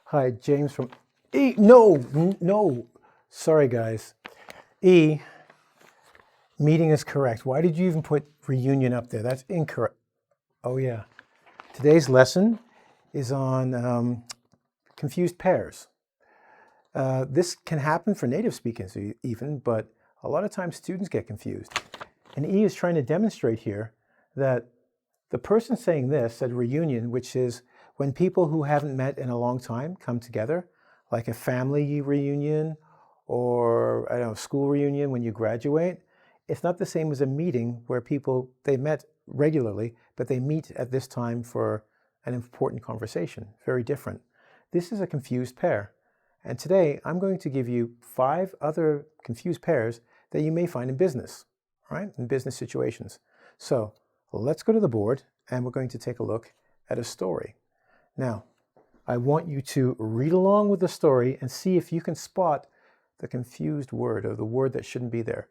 Hi, James from E. No. Sorry, guys. E. Meeting is correct. Why did you even put reunion up there? That's incorrect. Oh, yeah. Today's lesson is on confused pairs. This can happen for native speakers even, but a lot of times students get confused. And E is trying to demonstrate here that the person saying this said reunion, which is when people who haven't met in a long time come together, like a family reunion or, I don't know, school reunion when you graduate. It's not the same as a meeting where they met regularly, but they meet at this time for an important conversation. Very different. This is a confused pair. And today I'm going to give you 5 other confused pairs that you may find in business, right? In business situations. So let's go to the board and we're going to take a look at a story. Now, I want you to read along with the story and see if you can spot the confused word or the word that shouldn't be there.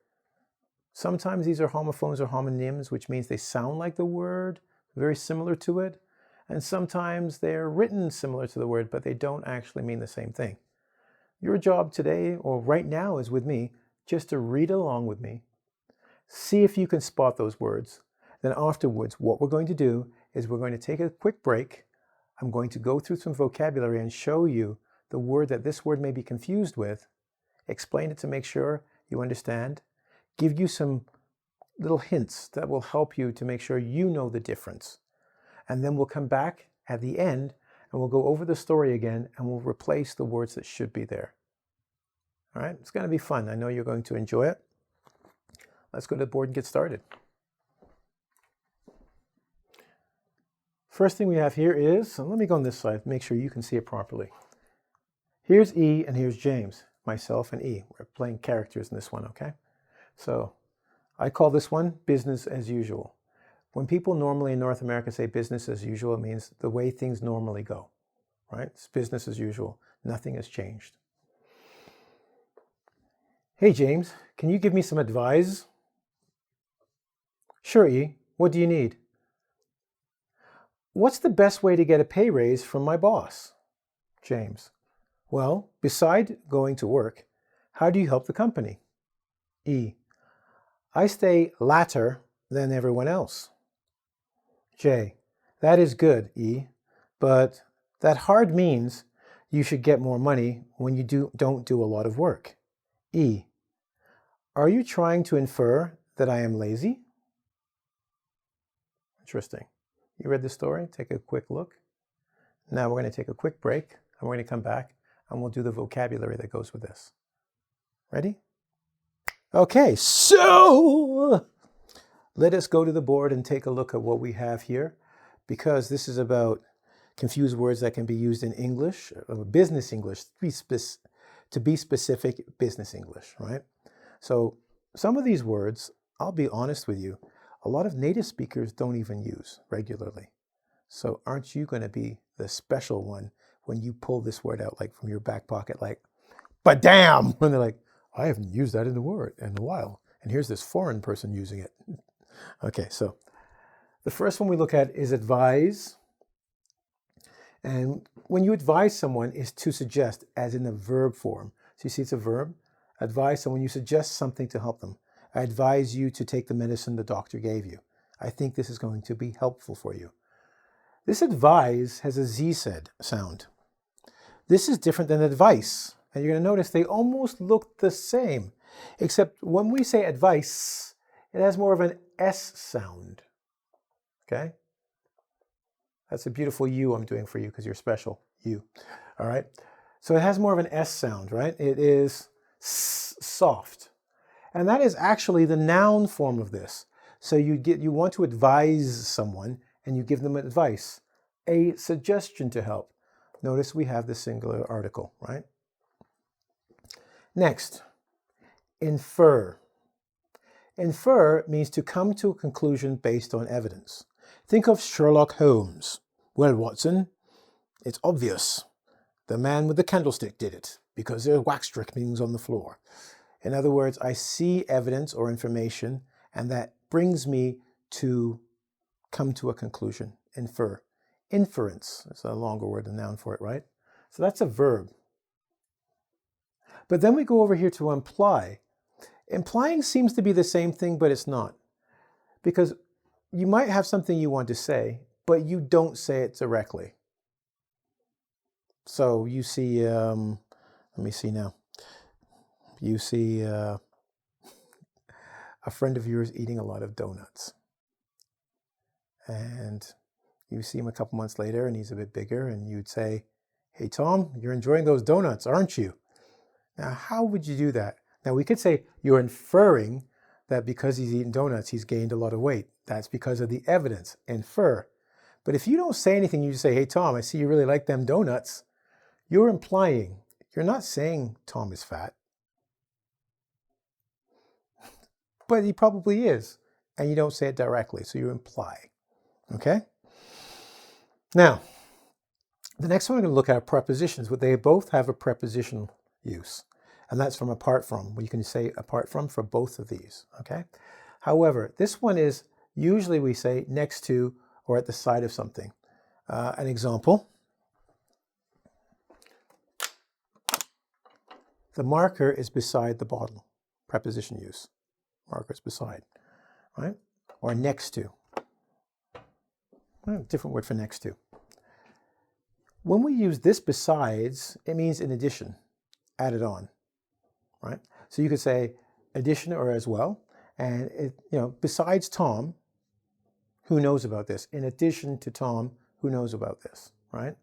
Sometimes these are homophones or homonyms, which means they sound like the word, very similar to it. And sometimes they're written similar to the word, but they don't actually mean the same thing. Your job today, or right now, is with me, just to read along with me. See if you can spot those words. Then afterwards, what we're going to do is we're going to take a quick break. I'm going to go through some vocabulary and show you the word that this word may be confused with, explain it to make sure you understand, give you some little hints that will help you to make sure you know the difference. And then we'll come back at the end and we'll go over the story again and we'll replace the words that should be there. All right, it's going to be fun. I know you're going to enjoy it. Let's go to the board and get started. First thing we have here is, so let me go on this side, make sure you can see it properly. Here's E and here's James, myself and E. We're playing characters in this one, okay? So I call this one business as usual. When people normally in North America say business as usual, it means the way things normally go, right? It's business as usual. Nothing has changed. Hey, James, can you give me some advice? Sure, E. What do you need? What's the best way to get a pay raise from my boss? James. Well, beside going to work, how do you help the company? E. I stay later than everyone else. J. That is good, E. But that hard means you should get more money when you don't do a lot of work. E. Are you trying to infer that I am lazy? Interesting. You read the story? Take a quick look. Now we're going to take a quick break and we're going to come back and we'll do the vocabulary that goes with this. Ready? Okay, so let us go to the board and take a look at what we have here, because this is about confused words that can be used in English, business English, to be specific, business English, right? So some of these words, I'll be honest with you, a lot of native speakers don't even use regularly. So aren't you going to be the special one when you pull this word out like from your back pocket, like, but damn, when they're like, I haven't used that in a while. And here's this foreign person using it. Okay, so the first one we look at is advise. And when you advise someone is to suggest, as in the verb form. So you see it's a verb. Advise someone, you suggest something to help them. I advise you to take the medicine the doctor gave you. I think this is going to be helpful for you. This advise has a Z sound. This is different than advice. And you're going to notice they almost look the same, except when we say advice, it has more of an S sound. Okay? That's a beautiful U I'm doing for you because you're special. You. All right? So it has more of an S sound, right? It is soft. And that is actually the noun form of this. So you want to advise someone and you give them advice, a suggestion to help. Notice we have the singular article, right? Next, infer. Infer means to come to a conclusion based on evidence. Think of Sherlock Holmes. Well, Watson, it's obvious. The man with the candlestick did it because there are wax drippings on the floor. In other words, I see evidence or information, and that brings me to come to a conclusion, infer. Inference is a longer word, a noun for it, right? So that's a verb. But then we go over here to imply. Implying seems to be the same thing, but it's not. Because you might have something you want to say, but you don't say it directly. So you see, let me see now. You see a friend of yours eating a lot of donuts. And you see him a couple months later and he's a bit bigger, and you'd say, "Hey, Tom, you're enjoying those donuts, aren't you?" Now, how would you do that? Now, we could say you're inferring that because he's eating donuts, he's gained a lot of weight. That's because of the evidence. Infer. But if you don't say anything, you just say, "Hey, Tom, I see you really like them donuts," you're implying. You're not saying Tom is fat. But he probably is. And you don't say it directly, so you imply. Okay? Now, the next one we're going to look at are prepositions, but they both have a prepositional use. And that's from apart from. You can say apart from for both of these. Okay? However, this one is usually we say next to or at the side of something. An example. The marker is beside the bottle. Preposition use. Marker is beside. Right? Or next to. Different word for next to. When we use this besides, it means in addition, added on. Right? So you could say addition or as well. And besides Tom, who knows about this? In addition to Tom, who knows about this? Right?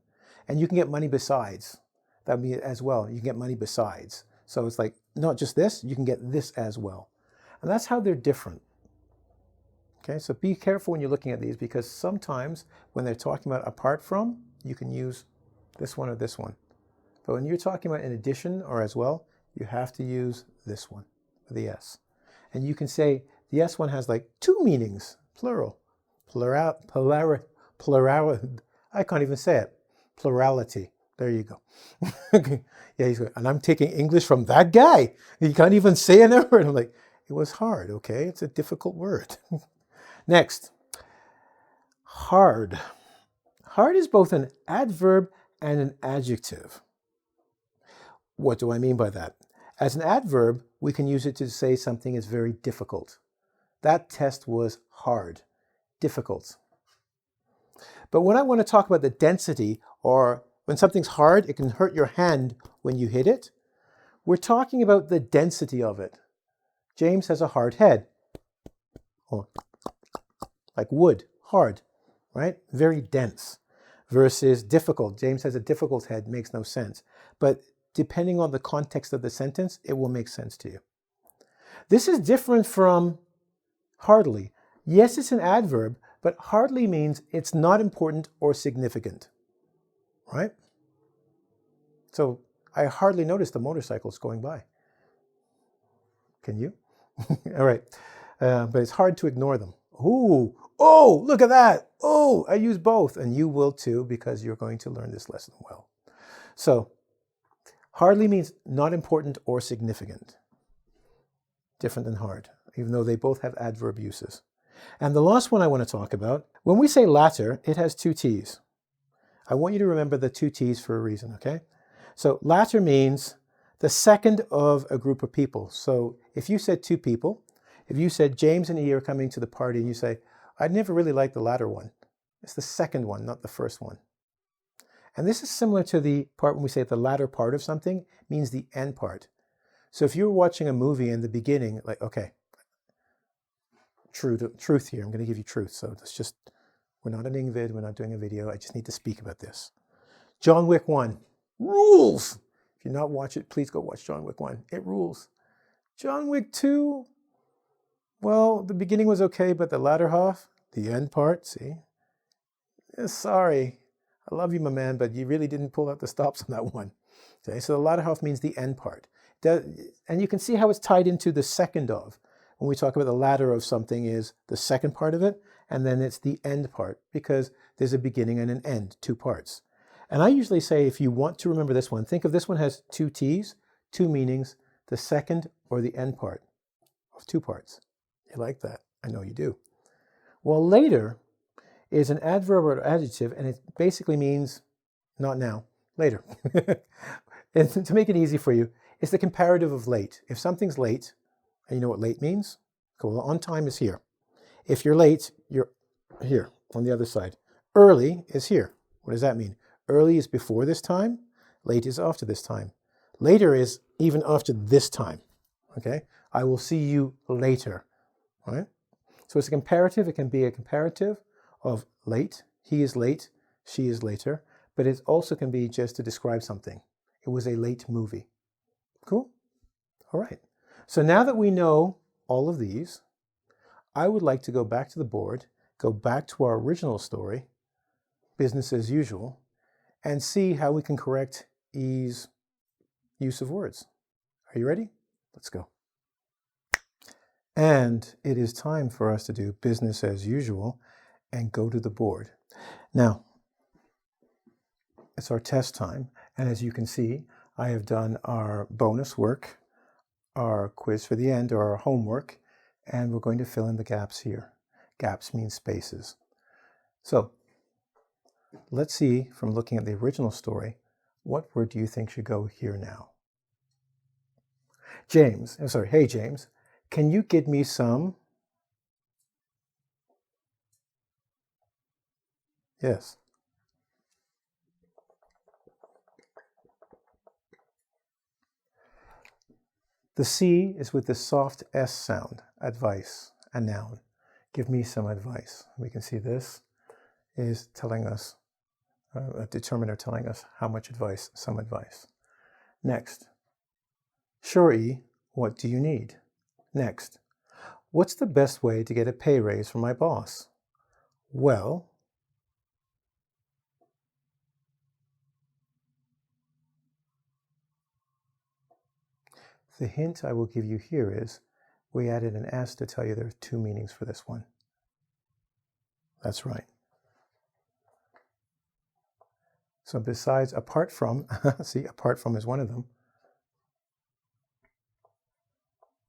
And you can get money besides. That would be as well. You can get money besides. So it's like not just this, you can get this as well. And that's how they're different. Okay, so be careful when you're looking at these, because sometimes when they're talking about apart from, you can use this one or this one. But when you're talking about in addition or as well, you have to use this one, the S. And you can say the S one has like two meanings, plural. Plural, I can't even say it. Plurality. There you go. Yeah, he's good. And I'm taking English from that guy. He can't even say an word. I'm like, it was hard, okay? It's a difficult word. Next, hard. Hard is both an adverb and an adjective. What do I mean by that? As an adverb, we can use it to say something is very difficult. That test was hard, difficult. But when I want to talk about the density, or when something's hard, it can hurt your hand when you hit it, we're talking about the density of it. James has a hard head. Or like wood, hard, right? Very dense. Versus difficult. James has a difficult head, makes no sense. But depending on the context of the sentence, it will make sense to you. This is different from hardly. Yes, it's an adverb, but hardly means it's not important or significant, right? So I hardly noticed the motorcycles going by. Can you? All right. But it's hard to ignore them. Ooh, oh, look at that. Oh, I use both. And you will too, because you're going to learn this lesson well. So hardly means not important or significant. Different than hard, even though they both have adverb uses. And the last one I want to talk about, when we say latter, it has two T's. I want you to remember the two T's for a reason, okay? So latter means the second of a group of people. So if you said two people, if you said James and E are coming to the party and you say, "I'd never really liked the latter one." It's the second one, not the first one. And this is similar to the part when we say the latter part of something means the end part. So if you're watching a movie in the beginning, like, okay, truth here, I'm going to give you truth. So it's just, we're not an engVid, we're not doing a video. I just need to speak about this. John Wick 1, rules. If you're not watching it, please go watch John Wick 1. It rules. John Wick 2, well, the beginning was okay, but the latter half, the end part, see? Sorry, I love you, my man, but you really didn't pull out the stops on that one. Okay, so the latter half means the end part. And you can see how it's tied into the second of. When we talk about the latter of something is the second part of it, and then it's the end part, because there's a beginning and an end, two parts. And I usually say, if you want to remember this one, think of this one has two T's, two meanings, the second or the end part of two parts. You like that? I know you do. Well, later, is an adverb or adjective, and it basically means not now, later. And to make it easy for you, it's the comparative of late. If something's late, and you know what late means? Well, on time is here. If you're late, you're here on the other side. Early is here. What does that mean? Early is before this time. Late is after this time. Later is even after this time. Okay? I will see you later. All right? So it's a comparative. It can be a comparative of late. He is late. She is later. But it also can be just to describe something. It was a late movie. Cool? All right. So now that we know all of these, I would like to go back to the board, go back to our original story, business as usual, and see how we can correct E's use of words. Are you ready? Let's go. And it is time for us to do business as usual and go to the board. Now, it's our test time, and as you can see, I have done our bonus work, our quiz for the end, or our homework, and we're going to fill in the gaps here. Gaps mean spaces. So let's see, from looking at the original story, what word do you think should go here now? James, I'm sorry, hey James, can you get me some? Yes. The C is with the soft S sound, advice, a noun. Give me some advice. We can see this is telling us, a determiner telling us how much advice, some advice. Next, sure E, what do you need? Next, what's the best way to get a pay raise from my boss? Well, the hint I will give you here is we added an S to tell you there are two meanings for this one. That's right. So besides, apart from, see, apart from is one of them.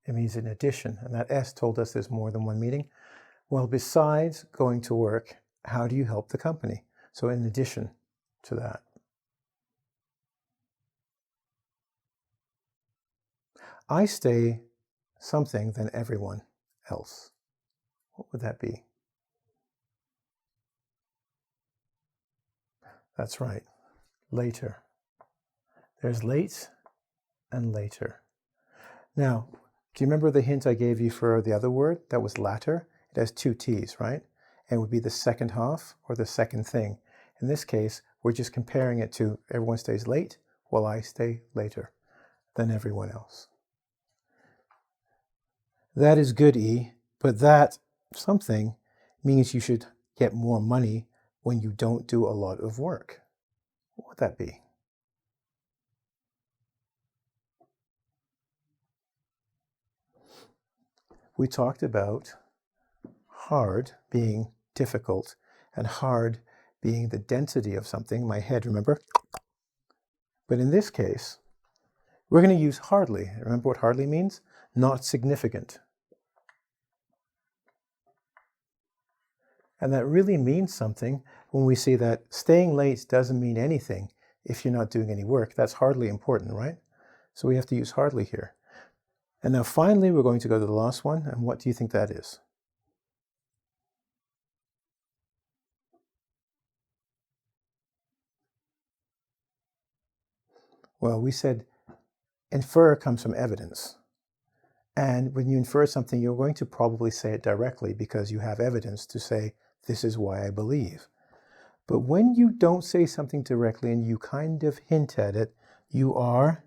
It means in addition, and that S told us there's more than one meaning. Well, besides going to work, how do you help the company? So in addition to that. I stay something than everyone else. What would that be? That's right, later. There's late and later. Now, do you remember the hint I gave you for the other word? That was latter. It has two T's, right? And it would be the second half or the second thing. In this case, we're just comparing it to everyone stays late while I stay later than everyone else. That is good, E, but that something means you should get more money when you don't do a lot of work. What would that be? We talked about hard being difficult and hard being the density of something, my head, remember? But in this case, we're going to use hardly. Remember what hardly means? Not significant. And that really means something when we say that staying late doesn't mean anything if you're not doing any work. That's hardly important, right? So we have to use hardly here. And now finally, we're going to go to the last one. And what do you think that is? Well, we said infer comes from evidence. And when you infer something, you're going to probably say it directly because you have evidence to say, this is why I believe. But when you don't say something directly and you kind of hint at it, you are,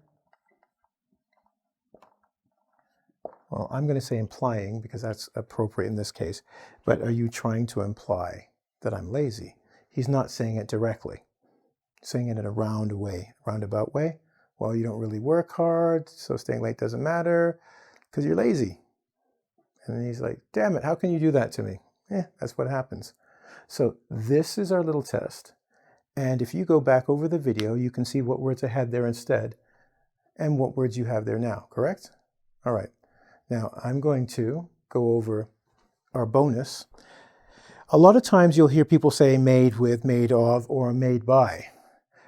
well, I'm going to say implying because that's appropriate in this case. But are you trying to imply that I'm lazy? He's not saying it directly. He's saying it in a roundabout way. Well, you don't really work hard, so staying late doesn't matter because you're lazy. And he's like, damn it, how can you do that to me? That's what happens. So this is our little test. And if you go back over the video, you can see what words I had there instead and what words you have there now, correct? All right. Now I'm going to go over our bonus. A lot of times you'll hear people say made with, made of, or made by.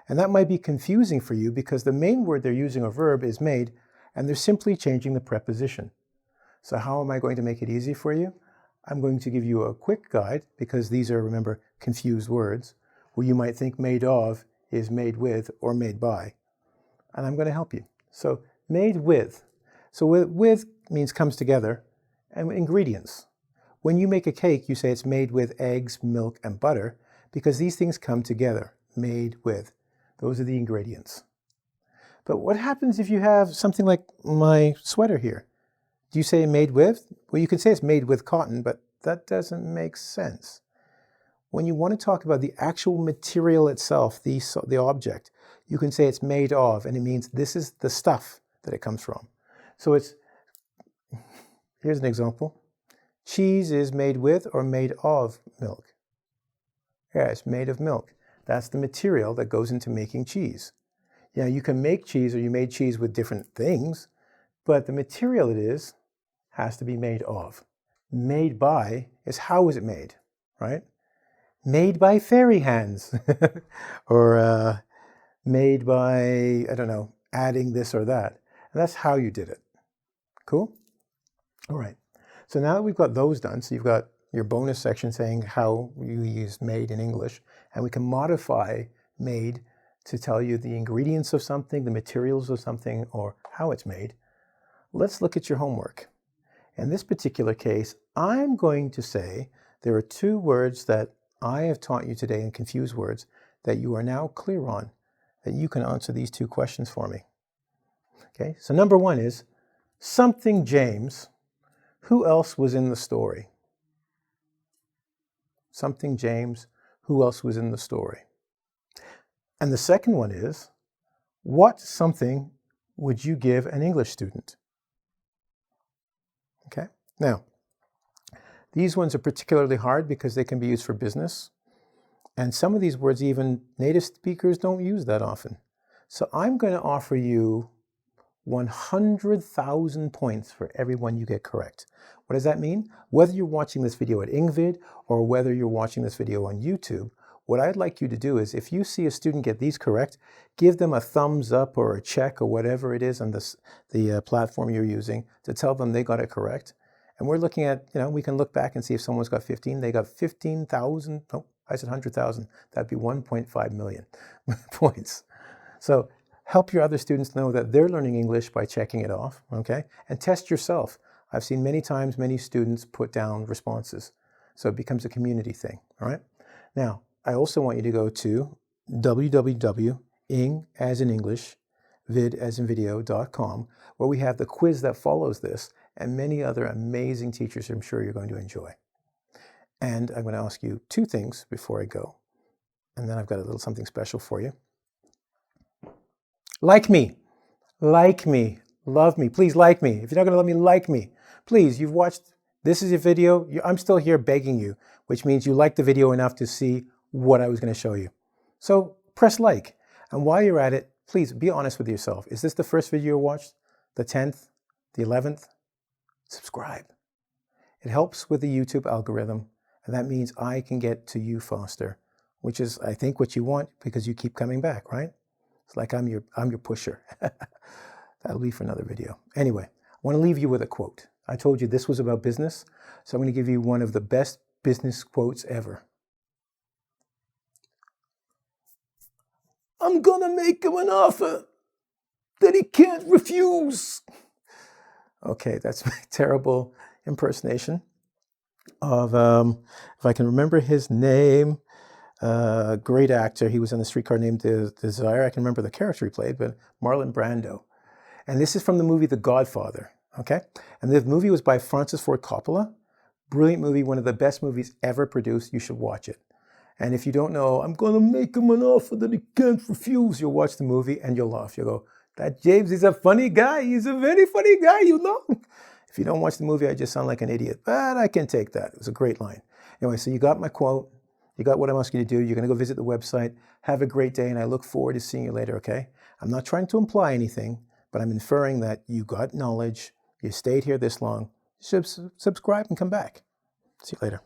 And that might be confusing for you because the main word they're using, a verb, is made, and they're simply changing the preposition. So how am I going to make it easy for you? I'm going to give you a quick guide, because these are, remember, confused words, where you might think made of is made with or made by. And I'm going to help you. So made with. So with means comes together, and ingredients. When you make a cake, you say it's made with eggs, milk, and butter, because these things come together, made with. Those are the ingredients. But what happens if you have something like my sweater here? Do you say made with? Well, you can say it's made with cotton, but that doesn't make sense. When you want to talk about the actual material itself, the object, you can say it's made of, and it means this is the stuff that it comes from. So here's an example. Cheese is made with or made of milk. Yeah, it's made of milk. That's the material that goes into making cheese. Yeah, you can make cheese, or you made cheese with different things, but the material it is has to be made of. Made by is how is it made, right? Made by fairy hands, or made by, I don't know, adding this or that. And that's how you did it. Cool? All right. So now that we've got those done, so you've got your bonus section saying how you use made in English, and we can modify made to tell you the ingredients of something, the materials of something, or how it's made. Let's look at your homework. In this particular case, I'm going to say there are two words that I have taught you today in confused words that you are now clear on, that you can answer these two questions for me. Okay, so number one is something James. Who else was in the story? Something James. Who else was in the story? And the second one is, what something would you give an English student? Okay, now, these ones are particularly hard because they can be used for business. And some of these words, even native speakers don't use that often. So I'm going to offer you 100,000 points for every one you get correct. What does that mean? Whether you're watching this video at engVid or whether you're watching this video on YouTube, what I'd like you to do is, if you see a student get these correct, give them a thumbs up or a check or whatever it is on the platform you're using to tell them they got it correct. And we're looking at, we can look back and see if someone's got 15. They got 15,000. Oh, I said 100,000. That'd be 1.5 million points. So help your other students know that they're learning English by checking it off, okay? And test yourself. I've seen many times many students put down responses. So it becomes a community thing, all right? Now, I also want you to go to www.ing as in English, vid as in video.com, where we have the quiz that follows this and many other amazing teachers I'm sure you're going to enjoy. And I'm going to ask you two things before I go. And then I've got a little something special for you. Like me, love me, please like me. If you're not going to let me, like me. Please, you've watched, this is your video. I'm still here begging you, which means you liked the video enough to see what I was going to show you. So press like. And while you're at it, please be honest with yourself. Is this the first video you watched? The 10th? The 11th? Subscribe. It helps with the YouTube algorithm, and that means I can get to you faster, which is, I think, what you want because you keep coming back, right? It's like I'm your pusher. That'll be for another video. Anyway, I want to leave you with a quote. I told you this was about business, so I'm going to give you one of the best business quotes ever. I'm gonna make him an offer that he can't refuse. Okay, that's my terrible impersonation of, if I can remember his name, great actor. He was on the Streetcar Named Desire. I can remember the character he played, but Marlon Brando. And this is from the movie The Godfather, okay? And the movie was by Francis Ford Coppola. Brilliant movie, one of the best movies ever produced. You should watch it. And if you don't know, I'm going to make him an offer that he can't refuse, you'll watch the movie and you'll laugh. You'll go, that James is a funny guy. He's a very funny guy, If you don't watch the movie, I just sound like an idiot. But I can take that. It was a great line. Anyway, so you got my quote. You got what I'm asking you to do. You're going to go visit the website. Have a great day, and I look forward to seeing you later, okay? I'm not trying to imply anything, but I'm inferring that you got knowledge. You stayed here this long. Subscribe and come back. See you later.